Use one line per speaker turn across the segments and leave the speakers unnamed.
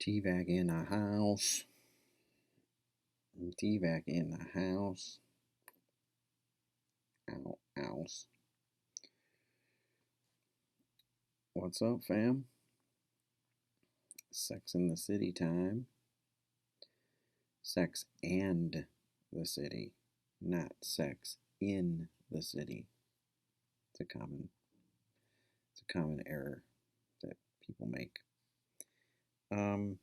T-Vac in the house. T-Vac in the house. Ow, ows. What's up, fam? Sex in the City time. Sex and the City, not sex in the city. It's a common error that people make. Um,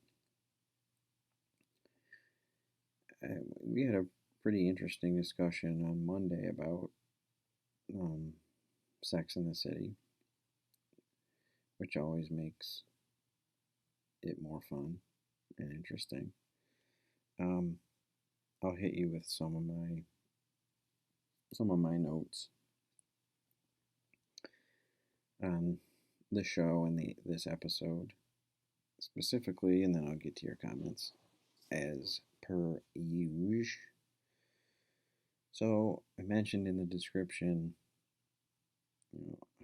we had a pretty interesting discussion on Monday about Sex in the City, which always makes it more fun and interesting. Um, I'll hit you with some of my notes on the show and this episode specifically, and then I'll get to your comments as per usual. So I mentioned in the description,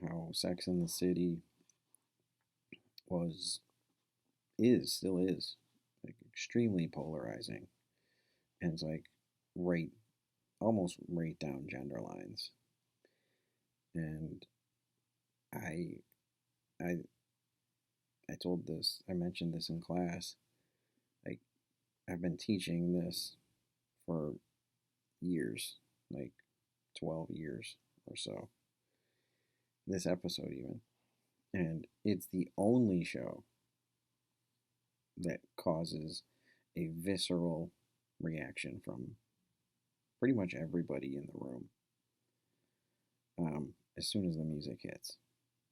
how Sex in the City still is like extremely polarizing, and it's like almost right down gender lines. And I I I mentioned this in class. Like, I've been teaching this for years, like 12 years or so. This episode even. And it's the only show that causes a visceral reaction from pretty much everybody in the room, as soon as the music hits.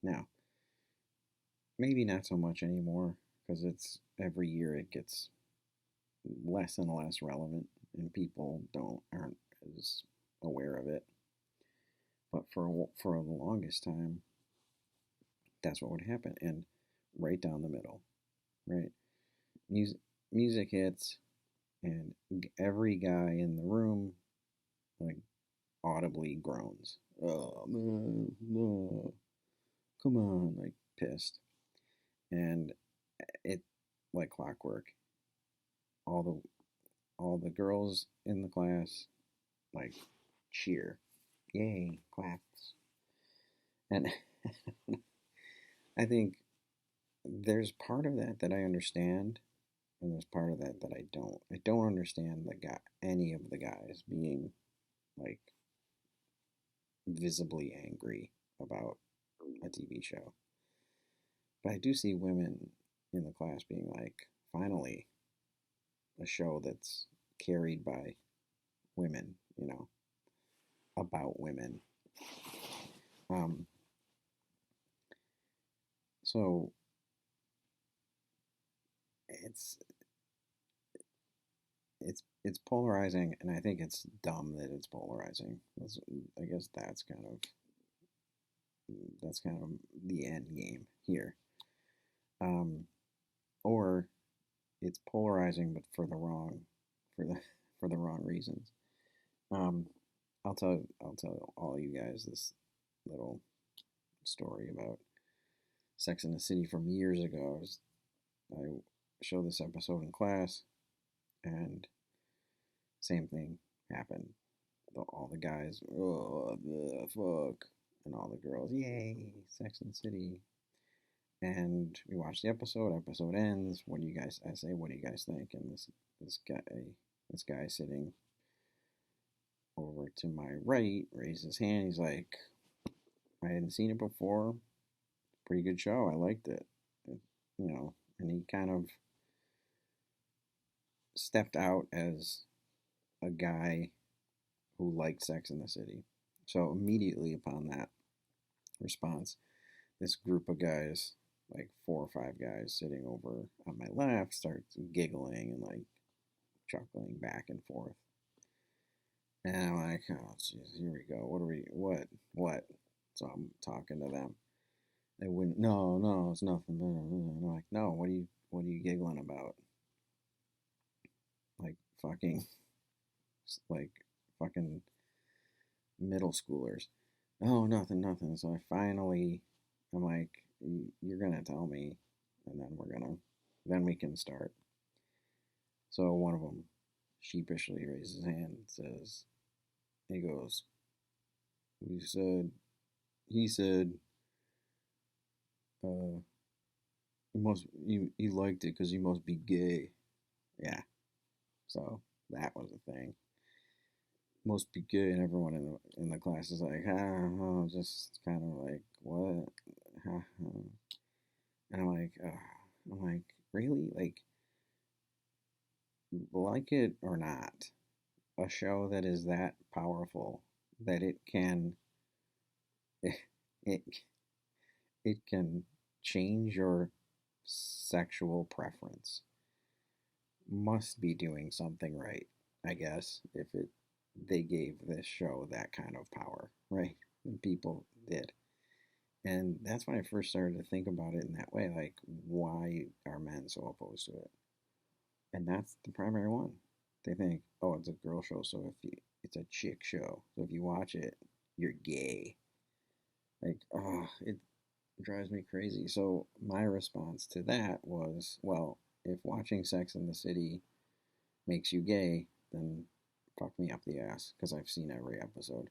Now, maybe not so much anymore, because it's every year it gets less and less relevant, and people aren't as aware of it. But for the longest time, that's what would happen, and right down the middle, right? Music hits, and every guy in the room, like, audibly groans. Oh man, no, come on, like, pissed. And it, like clockwork, all the girls in the class, like, cheer, yay, claps. And I think there's part of that I understand, and there's part of that I don't. I don't understand any of the guys being, like, visibly angry about a TV show. But I do see women in the class being like, finally, a show that's carried by women, about women. Um, so it's it's polarizing, and I think it's dumb that it's polarizing. I guess that's kind of the end game here. Um, or it's polarizing, but for the for the wrong reasons. Um, I'll tell all you guys this little story about Sex in the City from years ago. I showed this episode in class, and same thing happened. All the guys, oh, the fuck, and all the girls, yay, Sex in the City. And we watch the episode. Episode ends. What do you guys? I say, what do you guys think? And this guy sitting over to my right raised his hand. He's like, I hadn't seen it before. Pretty good show. I liked it. And he kind of stepped out as a guy who liked Sex in the City. So immediately upon that response, this group of guys, like 4 or 5 guys sitting over on my left, starts giggling and, like, chuckling back and forth. And I'm like, oh, jeez, here we go. What? So I'm talking to them. They wouldn't, no, it's nothing. And I'm like, no, what are you giggling about? Like, like, fucking middle schoolers. Oh, nothing. So I'm like, you're gonna tell me, and then we're then we can start. So one of them sheepishly raises his hand and says, he goes, we said, he said, uh, he liked it because he must be gay. Yeah, so that was a thing. Must be gay, and everyone in the class is like, just kind of like, what? And I'm like, really? Like it or not, a show that is that powerful that it it can change your sexual preference must be doing something right, I guess, if it they gave this show that kind of power, right? And people did. And that's when I first started to think about it in that way, like, why are men so opposed to it? And that's the primary one. They think, oh, it's a girl show, so it's a chick show. So if you watch it, you're gay. Like, oh, it drives me crazy. So my response to that was, well, if watching Sex in the City makes you gay, then fuck me up the ass because I've seen every episode.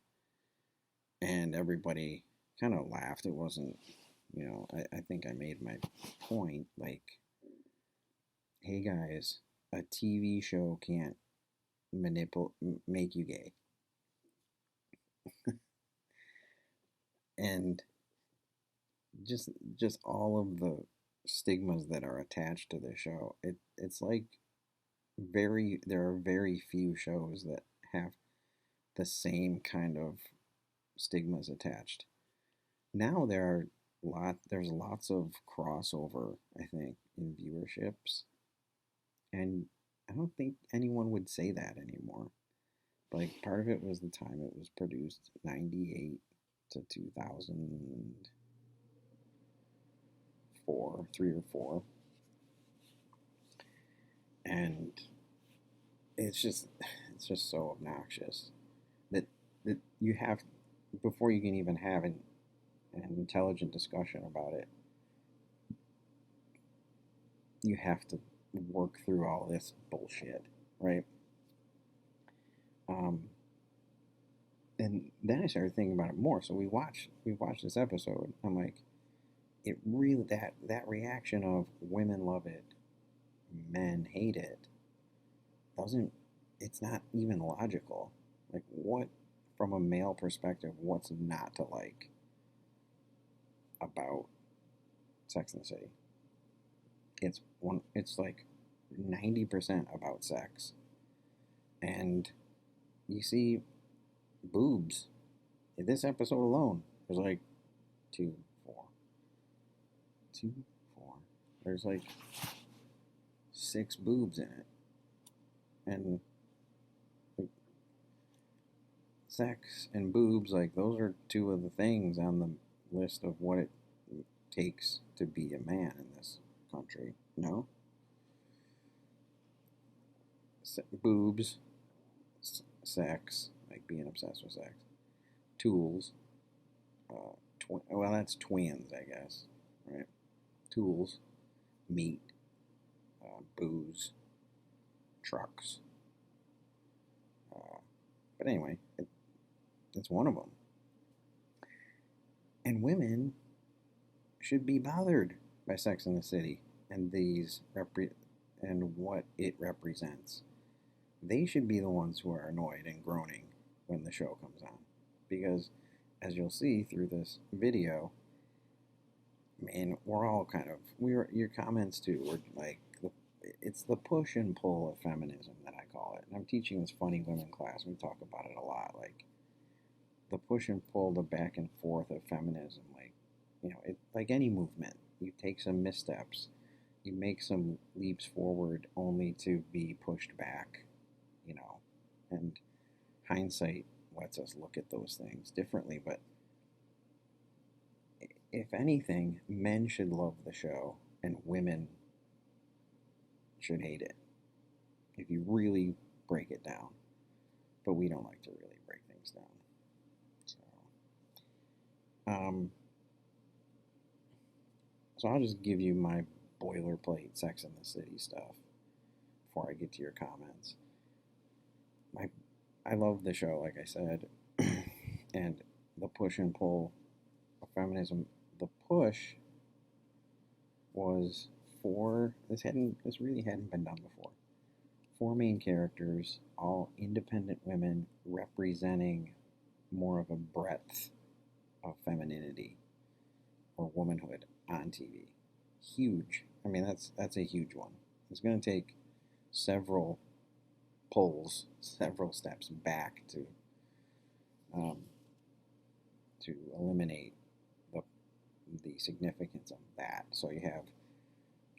And everybody kind of laughed. It wasn't, I think I made my point. Like, hey guys, a TV show can't make you gay. And just just all of the stigmas that are attached to the show. It's like there are very few shows that have the same kind of stigmas attached. Now there's lots of crossover, I think, in viewerships, and I don't think anyone would say that anymore. Like, part of it was the time it was produced, 98 to 2004, 3 or 4. And it's just so obnoxious that you have, before you can even have an intelligent discussion about it, you have to work through all this bullshit, right? Um, and then I started thinking about it more. So we watched this episode. I'm like, it really, that reaction of women love it, men hate it, doesn't it's not even logical. Like, what, from a male perspective, what's not to like about Sex and the City? It's like 90% about sex. And you see boobs. In this episode alone, there's like two, four, two, four. There's like 6 boobs in it. And like, sex and boobs, like, those are two of the things on the list of what it takes to be a man in this country. No? Boobs, sex, like being obsessed with sex, tools, well, that's twins, I guess, right? Tools, meat, booze, trucks. But anyway, it's one of them. And women should be bothered by Sex in the City and and what it represents. They should be the ones who are annoyed and groaning when the show comes on, because as you'll see through this video, man, we're all kind of your comments too. We're like it's the push and pull of feminism that I call it. And I'm teaching this funny women class. We talk about it a lot, like the push and pull, the back and forth of feminism. Like, it like any movement. You take some missteps, you make some leaps forward, only to be pushed back. You know, and hindsight lets us look at those things differently. But if anything, men should love the show and women should hate it, if you really break it down. But we don't like to really break things down. So, um, so I'll just give you my boilerplate Sex in the City stuff before I get to your comments. I I love the show, like I said, and the push and pull of feminism. The push was for this really hadn't been done before. Four main characters, all independent women representing more of a breadth of femininity or womanhood on TV. Huge. I mean, that's a huge one. It's going to take several pulls, several steps back um, to eliminate the significance of that. So you have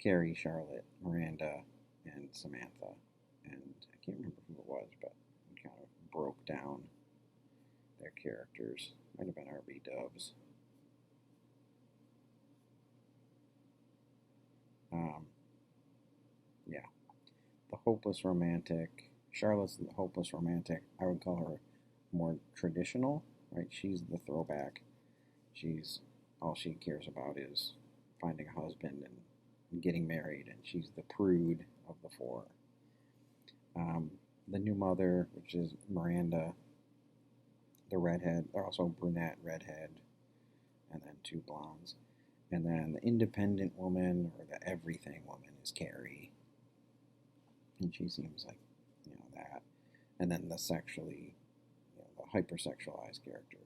Carrie, Charlotte, Miranda, and Samantha, and I can't remember who it was, but we kind of broke down their characters. Might have been RB Dubs. Um, yeah, the hopeless romantic. Charlotte's the hopeless romantic. I would call her more traditional, right? She's the throwback. She's all she cares about is finding a husband and getting married, and she's the prude of the four. Um, the new mother, which is Miranda, the redhead. They're also brunette, redhead, and then two blondes. And then the independent woman or the everything woman is Carrie, and she seems like that. And then the sexually, the hypersexualized character,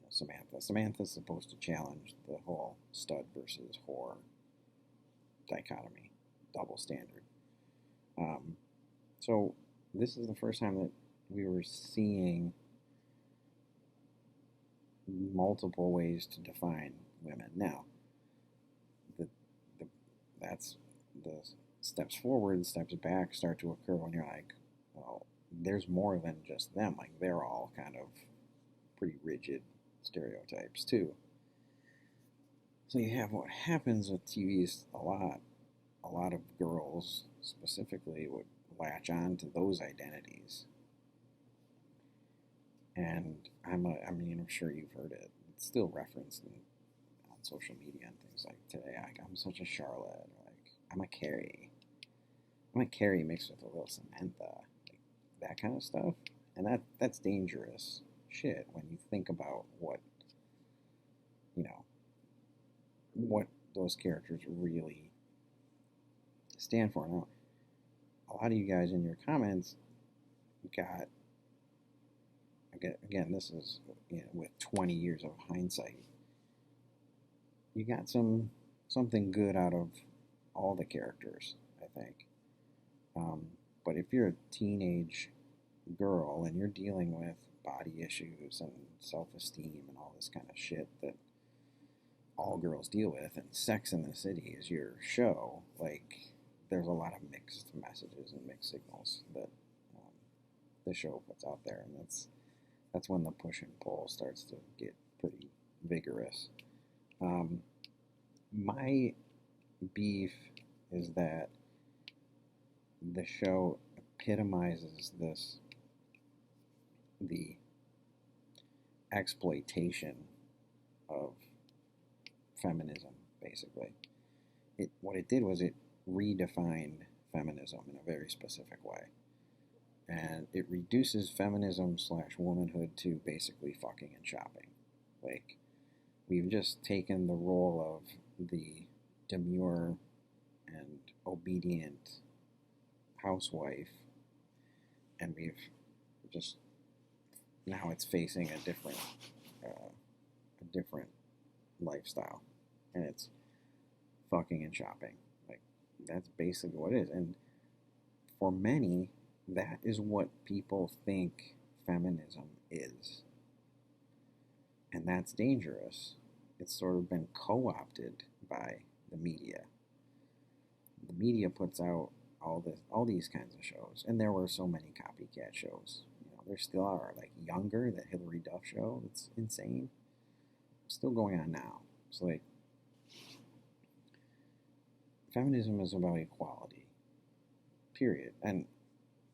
Samantha. Samantha's supposed to challenge the whole stud versus whore dichotomy, double standard. So this is the first time that we were seeing multiple ways to define women. Now, the that's the steps forward, steps back start to occur when you're like, well, there's more than just them. Like they're all kind of pretty rigid stereotypes too. So you have what happens with TV is a lot of girls specifically would latch on to those identities. And I mean, I'm sure you've heard it. It's still referenced on social media and things like today. Like, I'm such a Charlotte. Like, I'm a Carrie. I'm a Carrie mixed with a little Samantha. Like, that kind of stuff. And that's dangerous shit when you think about what those characters really stand for. Now, a lot of you guys in your comments got, again, this is with 20 years of hindsight, you got something good out of all the characters, I think. But if you're a teenage girl and you're dealing with body issues and self-esteem and all this kind of shit that all girls deal with, and Sex in the City is your show, like, there's a lot of mixed messages and mixed signals that the show puts out there, and that's when the push and pull starts to get pretty vigorous. My beef is that the show epitomizes the exploitation of feminism, basically. What it did was it redefined feminism in a very specific way. And it reduces feminism / womanhood to basically fucking and shopping. Like, we've just taken the role of the demure and obedient housewife, and we've just, now it's facing a different lifestyle, and it's fucking and shopping. Like, that's basically what it is. And for many, that is what people think feminism is. And that's dangerous. It's sort of been co-opted by the media. The media puts out all these kinds of shows, and there were so many copycat shows. There still are, like Younger, that Hillary Duff show. It's insane. It's still going on now. It's like, feminism is about equality, period. And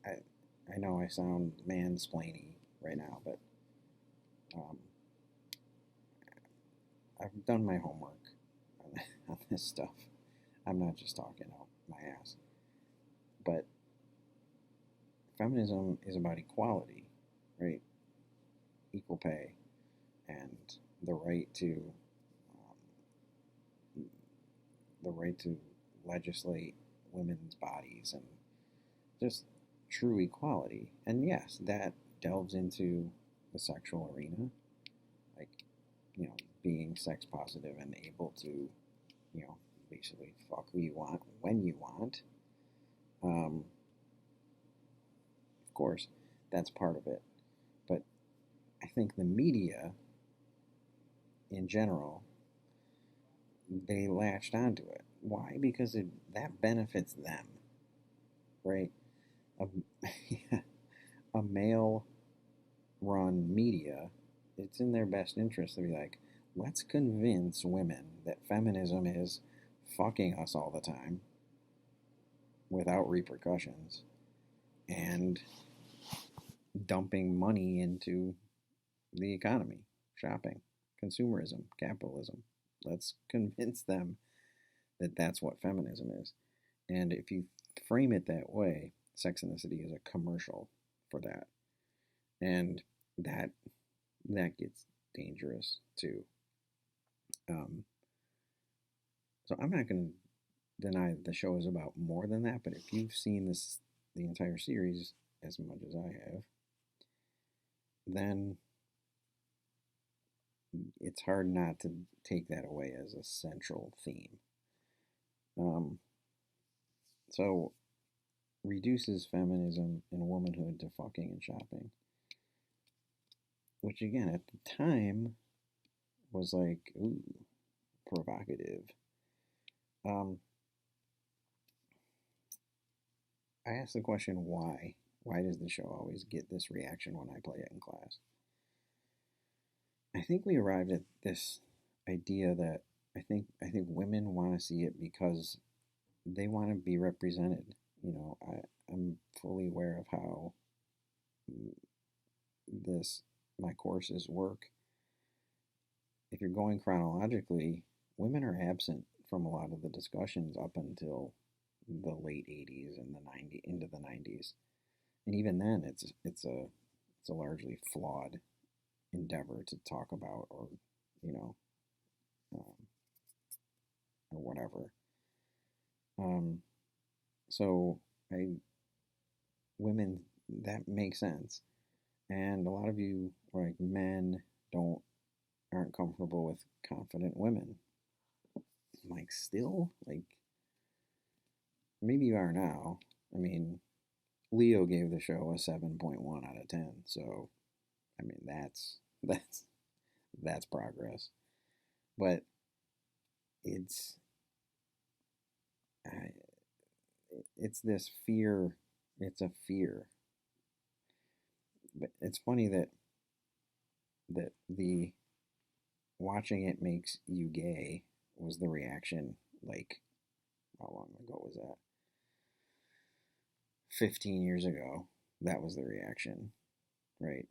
I know I sound mansplaining right now, but I've done my homework on this stuff. I'm not just talking out my ass. But feminism is about equality, right? Equal pay and the right to the right to legislate women's bodies and just true equality. And yes, that delves into the sexual arena, like, being sex positive and able to, basically fuck who you want when you want. Of course, that's part of it. But I think the media in general, they latched onto it. Why? Because that benefits them, right? A, a male run media, it's in their best interest to be like, let's convince women that feminism is fucking us all the time without repercussions and dumping money into the economy, shopping, consumerism, capitalism. Let's convince them that that's what feminism is. And if you frame it that way, Sex and the City is a commercial for that. And that gets dangerous too. Um, so I'm not going to deny that the show is about more than that, but if you've seen the entire series as much as I have, then it's hard not to take that away as a central theme. Um, so reduces feminism and womanhood to fucking and shopping, which again at the time was like, ooh, provocative. Um, I asked the question why. Why does the show always get this reaction when I play it in class? I think we arrived at this idea that I think women want to see it because they want to be represented. I'm fully aware of how this my courses work. If you're going chronologically, women are absent from a lot of the discussions up until the late 80s and the 90s into the 90s. And even then it's a largely flawed endeavor to talk about, or you know um, or whatever. um, so I women, that makes sense. And a lot of you, like, men don't aren't comfortable with confident women. Like, still, like, maybe you are now. I mean, Leo gave the show a 7.1 out of 10. So, I mean, that's progress. But it's I, it's this fear. It's a fear. But it's funny that the watching it makes you gay was the reaction. Like, how long ago was that? 15 years ago. That was the reaction, right?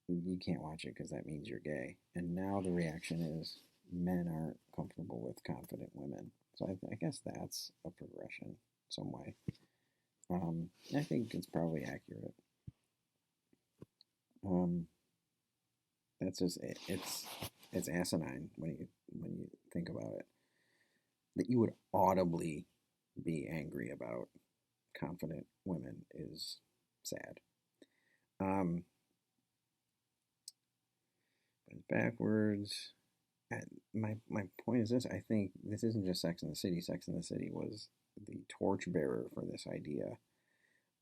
You can't watch it because that means you're gay. And now the reaction is men aren't comfortable with confident women. So I guess that's a progression some way. I think it's probably accurate. Um, that's just it. It's asinine when you think about it. That you would audibly be angry about confident women is sad. Um, backwards. My point is this: I think this isn't just Sex in the City. Sex in the City was the torchbearer for this idea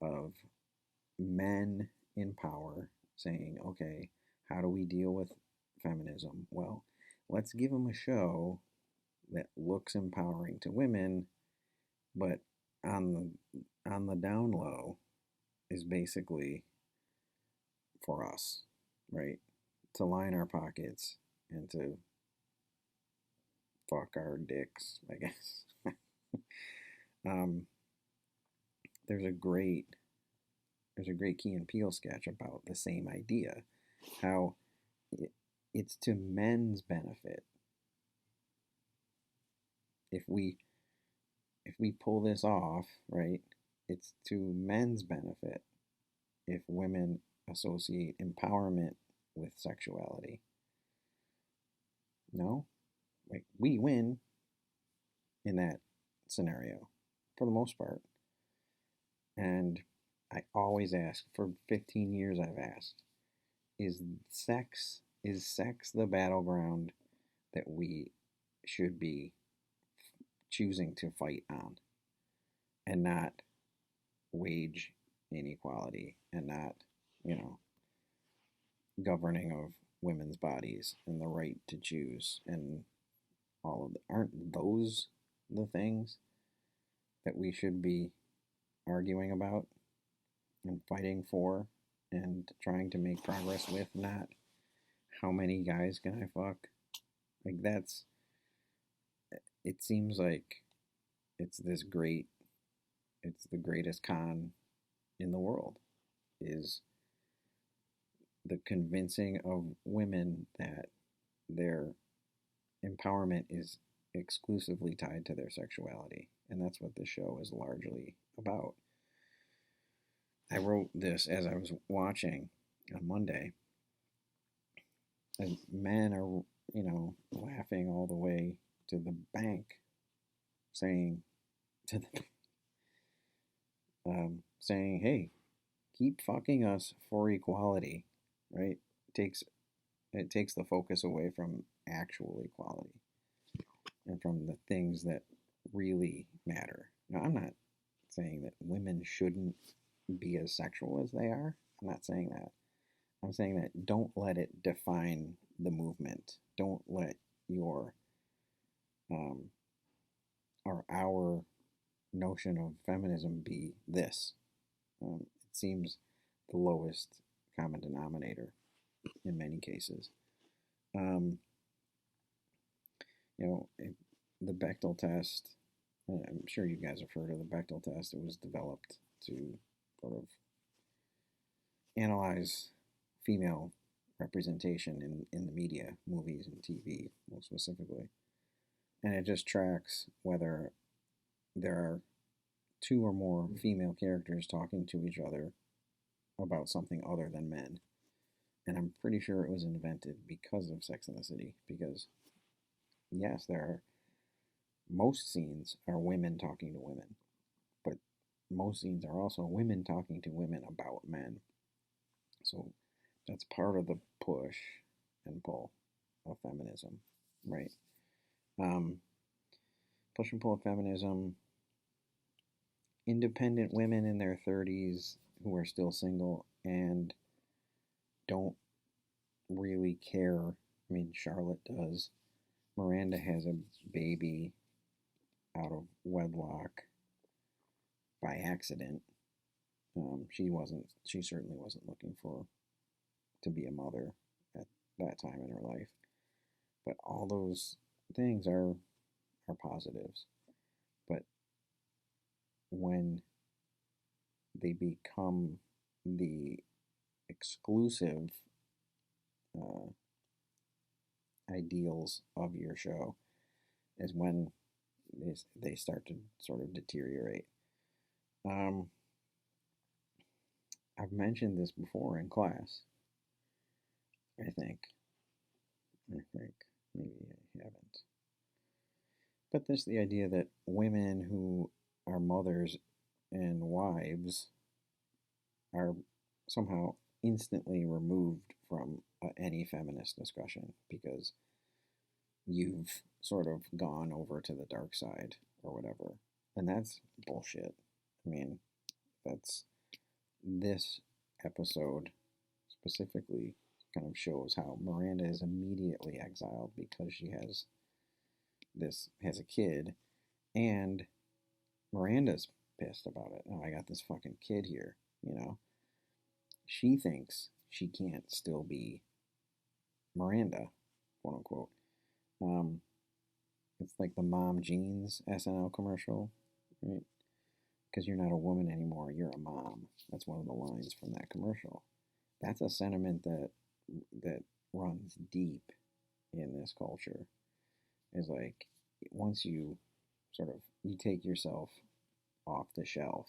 of men in power saying, "Okay, how do we deal with feminism? Well, let's give them a show that looks empowering to women, but on the down low is basically for us, right? To line our pockets and to fuck our dicks, I guess." um, there's a great Key and Peele sketch about the same idea, how it's to men's benefit if we if we pull this off, right, it's to men's benefit if women associate empowerment with sexuality. No? Like, we win in that scenario for the most part. And I always ask, for 15 years I've asked, is sex the battleground that we should be choosing to fight on, and not wage inequality, and not, you know, governing of women's bodies and the right to choose and all of the, aren't those the things that we should be arguing about and fighting for and trying to make progress with, not how many guys can I fuck? Like, that's, it seems like it's this great, it's the greatest con in the world, is the convincing of women that their empowerment is exclusively tied to their sexuality. And that's what this show is largely about. I wrote this as I was watching on Monday, and men are, laughing all the way to the bank, saying to the, saying, "Hey, keep fucking us for equality," right? It takes the focus away from actual equality and from the things that really matter. Now, I'm not saying that women shouldn't be as sexual as they are. I'm not saying that. I'm saying that don't let it define the movement. Don't let your or our notion of feminism be this. It seems the lowest common denominator in many cases. Um, you know, the Bechdel test. I'm sure you guys have heard of the Bechdel test. It was developed to sort of analyze female representation in the media, movies and TV, most specifically. And it just tracks whether there are two or more female characters talking to each other about something other than men. And I'm pretty sure it was invented because of Sex and the City. Because, yes, most scenes are women talking to women, but most scenes are also women talking to women about men. So that's part of the push and pull of feminism, right? Um, Push and pull of feminism. Independent women in their 30s who are still single and don't really care. I mean, Charlotte does. Miranda has a baby out of wedlock by accident. She certainly wasn't looking to be a mother at that time in her life. But all those things are positives. But when they become the exclusive uh, ideals of your show, is when they start to sort of deteriorate. Um, I've mentioned this before in class. I think. Maybe I haven't. But there's the idea that women who are mothers and wives are somehow instantly removed from any feminist discussion because you've sort of gone over to the dark side or whatever. And that's bullshit. I mean, that's this episode specifically kind of shows how Miranda is immediately exiled because she has a kid, and Miranda's pissed about it. Oh, I got this fucking kid here, you know. She thinks she can't still be Miranda, quote unquote. Um, it's like the Mom Jeans SNL commercial, right? Because you're not a woman anymore, you're a mom. That's one of the lines from that commercial. That's a sentiment that runs deep in this culture. Is like, once you sort of, you take yourself off the shelf,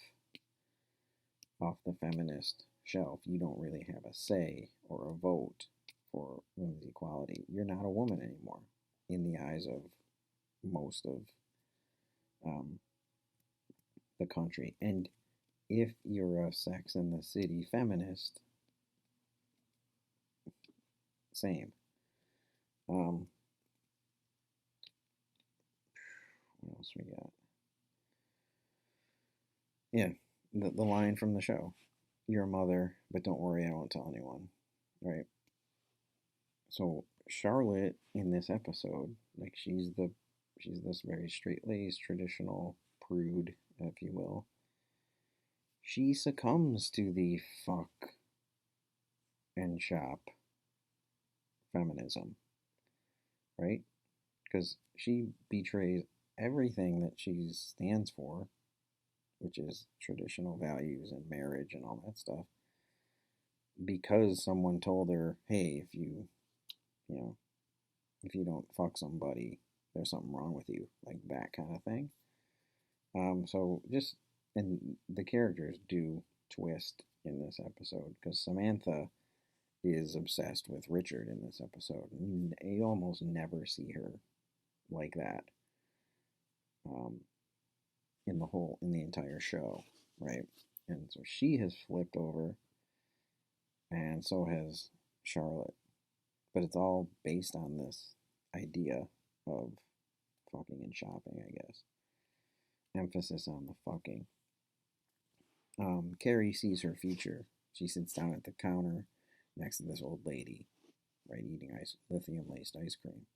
off the feminist shelf. You don't really have a say or a vote for women's equality. You're not a woman anymore in the eyes of most of um, the country. And if you're a Sex and the City feminist, same. Um, what else we got? Yeah, the line from the show: "You're a mother, but don't worry, I won't tell anyone." Right. So Charlotte in this episode, like she's this very straight laced, traditional prude, if you will. She succumbs to the fuck and shop feminism, right? Because she betrays everything that she stands for, which is traditional values and marriage and all that stuff, because someone told her, hey, you know, if you don't fuck somebody, there's something wrong with you, like that kind of thing. So just, and the characters do twist in this episode because Samantha is obsessed with Richard in this episode. You almost never see her like that um, in the entire show, right? And so she has flipped over, and so has Charlotte. But it's all based on this idea of fucking and shopping, I guess. Emphasis on the fucking. Carrie sees her future. She sits down at the counter next to this old lady, right, eating lithium laced ice cream.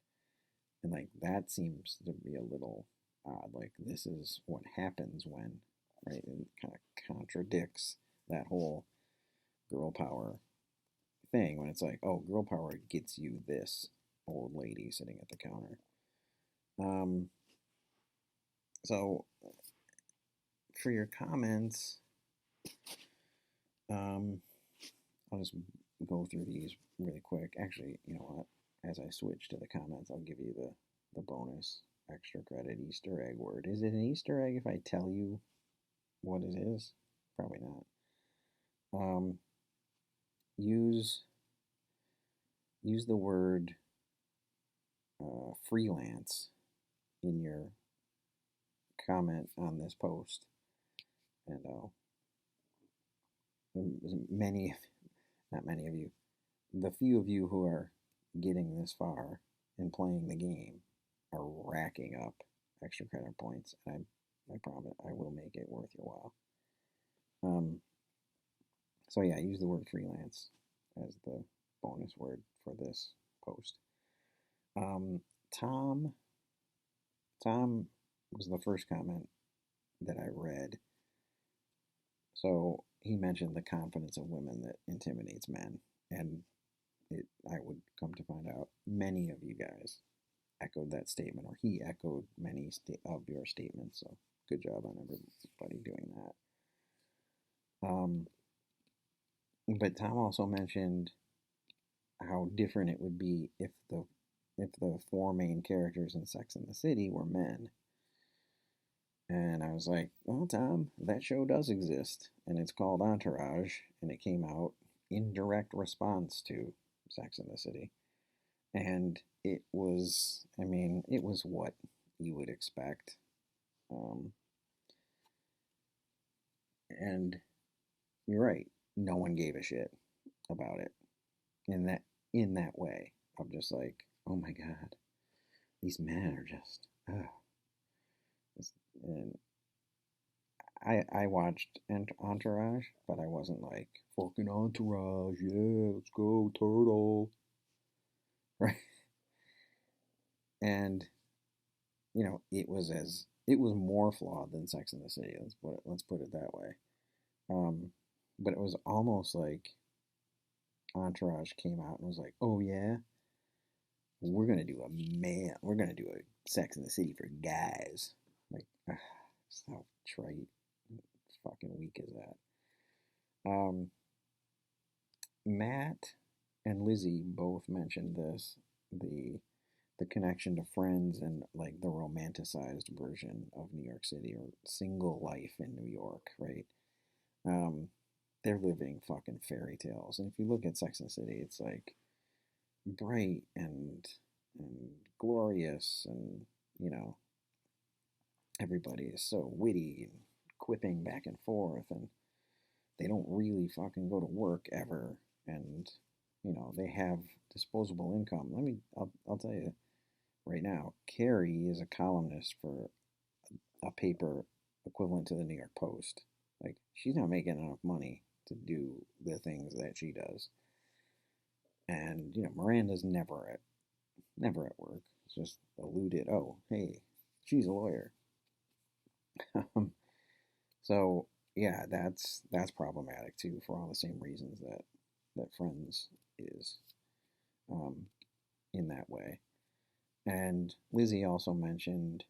And like that seems to be a little odd. Like this is what happens when, right? It kind of contradicts that whole girl power thing when it's like, oh, girl power gets you this old lady sitting at the counter. Um, so for your comments, um, I'll just go through these really quick. Actually, you know what? As I switch to the comments, I'll give you the bonus extra credit Easter egg word. Is it an Easter egg if I tell you what it is? Probably not. Um, use use the word freelance in your comment on this post, and many, not many of you, the few of you who are getting this far and playing the game are racking up extra credit points, and I promise I will make it worth your while. Um, so yeah, use the word freelance as the bonus word for this post. Um, Tom, Tom was the first comment that I read. So he mentioned the confidence of women that intimidates men, and I would come to find out many of you guys echoed that statement, or he echoed many of your statements. So good job on everybody doing that. But Tom also mentioned how different it would be if the four main characters in Sex and the City were men. And I was like, well, Tom, that show does exist, and it's called Entourage, and it came out in direct response to Sex and the City. And it was, I mean, it was what you would expect. Um, and you're right, no one gave a shit about it in that way. I'm just like, oh my god, these men are just, and I watched Entourage, but I wasn't like fucking Entourage, yeah, let's go turtle, right? And it was more flawed than Sex and the City. Let's put it that way. Um, but it was almost like Entourage came out and was like, "Oh yeah, we're gonna do a Sex in the City for guys." Like, how trite, fucking weak is that? Matt and Lizzie both mentioned this, the the connection to Friends and like the romanticized version of New York City or single life in New York, right? Um, they're living fucking fairy tales. And if you look at Sex and the City, it's like bright and glorious, and you know everybody is so witty and quipping back and forth, and they don't really fucking go to work ever, and they have disposable income. I'll tell you right now, Carrie is a columnist for a paper equivalent to the New York Post. Like, she's not making enough money to do the things that she does. And Miranda's never at work. It's just alluded. Oh, hey, she's a lawyer. So yeah, that's problematic too for all the same reasons that Friends is, um, in that way. And Lizzie also mentioned,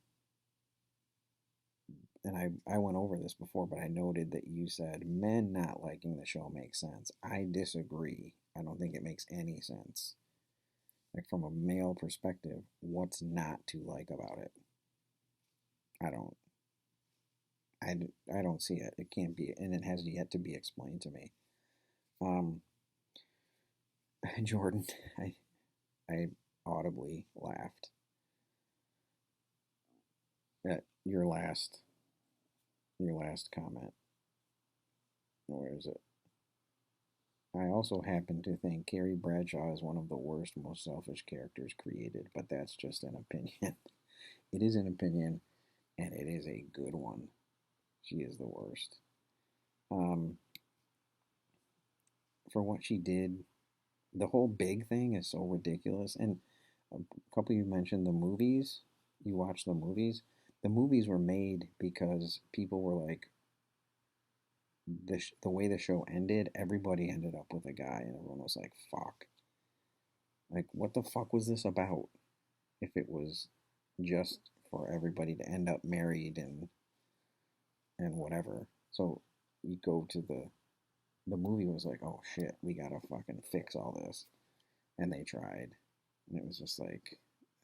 and I went over this before, but I noted that you said men not liking the show makes sense. I disagree. I don't think it makes any sense. Like, from a male perspective, what's not to like about it? I don't. I, I don't see it. It can't be, and it has yet to be explained to me. Um, Jordan, I audibly laughed at your last comment. Where is it? I also happen to think Carrie Bradshaw is one of the worst, most selfish characters created, but that's just an opinion. It is an opinion, and it is a good one. She is the worst. Um, for what she did, the whole big thing is so ridiculous. And a couple of you mentioned the movies. You watch the movies. The movies were made because people were like, the way the show ended, everybody ended up with a guy, and everyone was like, "Fuck! Like, what the fuck was this about?" If it was just for everybody to end up married and whatever. So you go to the movie was like, "Oh shit, we gotta fucking fix all this," and they tried, and it was just like,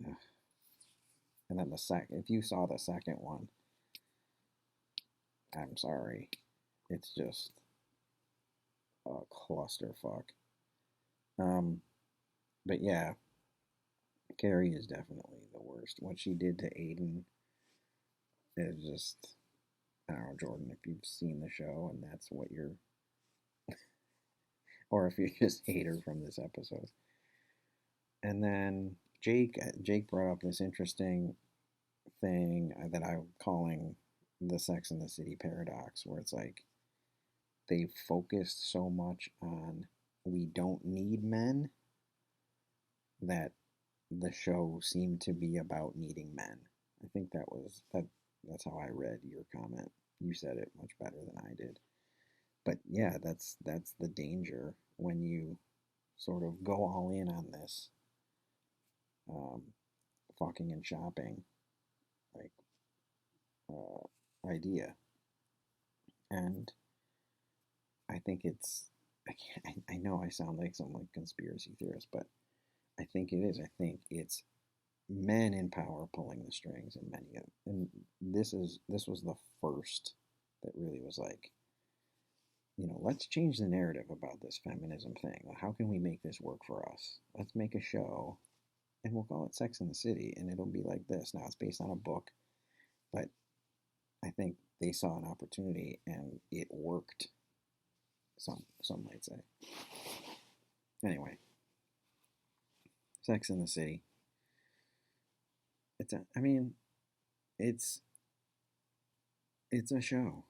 ugh. And then if you saw the second one, I'm sorry, it's just a clusterfuck. Um, but yeah, Carrie is definitely the worst. What she did to Aiden is just, I don't know, Jordan, if you've seen the show and that's what you're, or if you just hate her from this episode. And then Jake brought up this interesting thing that I'm calling the Sex and the City paradox, where it's like they focused so much on we don't need men that the show seemed to be about needing men. I think that's how I read your comment. You said it much better than I did. But yeah, that's the danger when you sort of go all in on this, um, fucking and shopping, like, idea. And I think it's, I know I sound like some like conspiracy theorist, but I think it is. I think it's men in power pulling the strings, and many of, and this was the first that really was like, let's change the narrative about this feminism thing. How can we make this work for us? Let's make a show, and we'll call it Sex in the City, and it'll be like this. Now it's based on a book, but I think they saw an opportunity, and it worked. Some might say. Anyway, Sex in the City. I mean, it's it's a show.